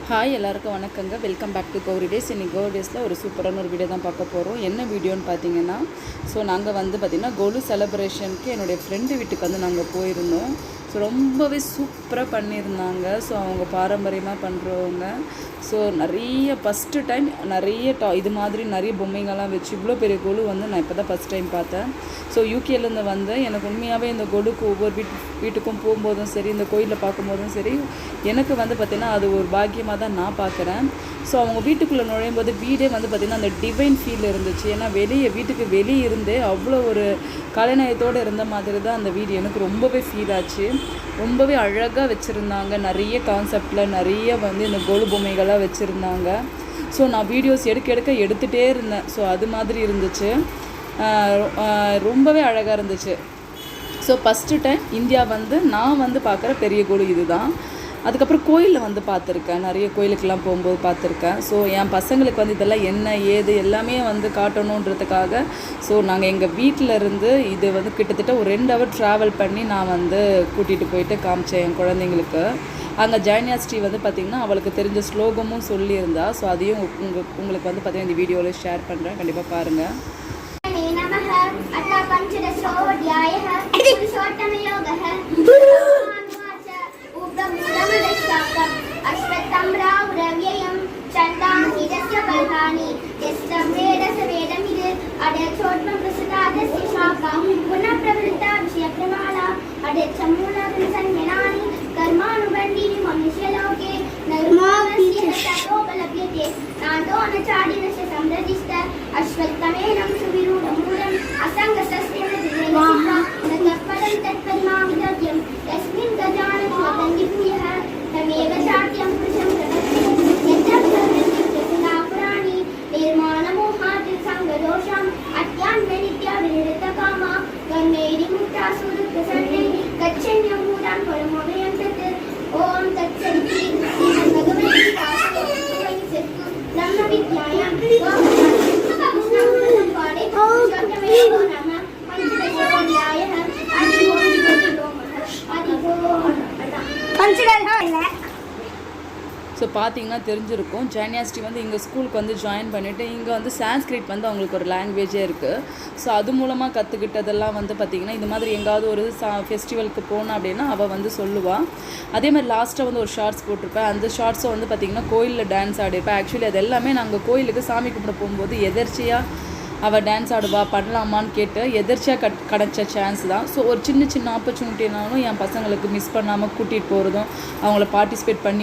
Hi எல்லாருக்கும் வணக்கங்க. Welcome back to Gowri days. இன்னைக்கு கௌரி டேஸில் ஒரு சூப்பரான ஒரு வீடியோ தான் பார்க்க போகிறோம். என்ன வீடியோன்னு பார்த்தீங்கன்னா, நாங்கள் பார்த்திங்கன்னா கோலு செலிப்ரேஷனுக்கு என்னுடைய ஃப்ரெண்டு வீட்டுக்கு நாங்கள் போயிருந்தோம். ரொம்பவே சூப்பராக பண்ணியிருந்தாங்க. அவங்க பாரம்பரியமாக பண்ணுறவங்க. நிறைய ஃபஸ்ட்டு டைம் நிறைய இது மாதிரி நிறைய பொம்மைங்கள்லாம் வச்சு இவ்வளோ பெரிய கொலு நான் இப்போ தான் ஃபஸ்ட் டைம் பார்த்தேன். யூகேலேருந்து எனக்கு உண்மையாகவே இந்த கொலுக்கு ஒவ்வொரு வீட்டுக்கும் போகும்போதும் சரி, இந்த கோயிலில் பார்க்கும்போதும் சரி, எனக்கு பார்த்திங்கன்னா அது ஒரு பாக்கியமாக தான் நான் பார்க்குறேன். அவங்க வீட்டுக்குள்ளே நுழையும் போது வீடே பார்த்திங்கன்னா அந்த டிவைன் ஃபீல் இருந்துச்சு. ஏன்னா வீட்டுக்கு வெளியே இருந்தே அவ்வளோ ஒரு கலைநயத்தோடு இருந்த மாதிரி தான் அந்த வீடு எனக்கு ரொம்பவே ஃபீல் ஆச்சு. ரொம்பவே அழகாக வச்சுருந்தாங்க. நிறைய கான்செப்டில் நிறைய இந்த கொலு பொம்மைகளாக வச்சுருந்தாங்க. நான் வீடியோஸ் எடுத்துகிட்டே இருந்தேன். அது மாதிரி இருந்துச்சு. ரொம்பவே அழகாக இருந்துச்சு. ஃபஸ்ட்டு டைம் இந்தியா நான் பார்க்குற பெரிய கொலு இது தான். அதுக்கப்புறம் கோயிலில் பார்த்துருக்கேன். நிறைய கோயிலுக்கெல்லாம் போகும்போது பார்த்துருக்கேன். என் பசங்களுக்கு இதெல்லாம் என்ன ஏது எல்லாமே காட்டணுன்றதுக்காக நாங்கள் எங்கள் வீட்டில் இருந்து இது கிட்டத்தட்ட ஒரு 2 ஹவர் ட்ராவல் பண்ணி நான் கூட்டிகிட்டு போயிட்டு காமிச்சேன் என் குழந்தைங்களுக்கு. அங்கே ஜானியாஸ்ரீ பார்த்திங்கன்னா அவளுக்கு தெரிஞ்ச ஸ்லோகமும் சொல்லியிருந்தா. அதையும் உங்களுக்கு பார்த்திங்கன்னா இந்த வீடியோவில் ஷேர் பண்ணுறேன். கண்டிப்பாக பாருங்கள். பார்த்தீங்கன்னா தெரிஞ்சிருக்கும். ஜானியாஸ்ரீ இங்கே ஸ்கூலுக்கு ஜாயின் பண்ணிவிட்டு இங்கே சான்ஸ்கிரிட் அவங்களுக்கு ஒரு லாங்குவேஜே இருக்குது. அது மூலமாக கற்றுக்கிட்டதெல்லாம் பார்த்திங்கன்னா இந்த மாதிரி எங்காவது ஒரு ஃபெஸ்டிவலுக்கு போனோம் அப்படின்னா அவள் சொல்லுவாள். அதே மாதிரி லாஸ்ட்டாக ஒரு ஷார்ட்ஸ் போட்டிருப்பேன். அந்த ஷார்ட்ஸை பார்த்திங்கன்னா கோயிலில் டான்ஸ் ஆடிருப்பேன். ஆக்சுவலி அது எல்லாமே நாங்கள் கோயிலுக்கு சாமி கும்பிட போகும்போது எதர்ச்சியாக அவள் டான்ஸ் ஆடுவா பண்ணலாமான்னு கேட்டு எதிர்ச்சியாக கிடச்ச சான்ஸ் தான். ஒரு சின்ன ஆப்பர்ச்சுனிட்டினாலும் என் பசங்களுக்கு மிஸ் பண்ணாமல் கூட்டிகிட்டு போகிறதும் அவங்கள பார்ட்டிசிபேட் பண்ணி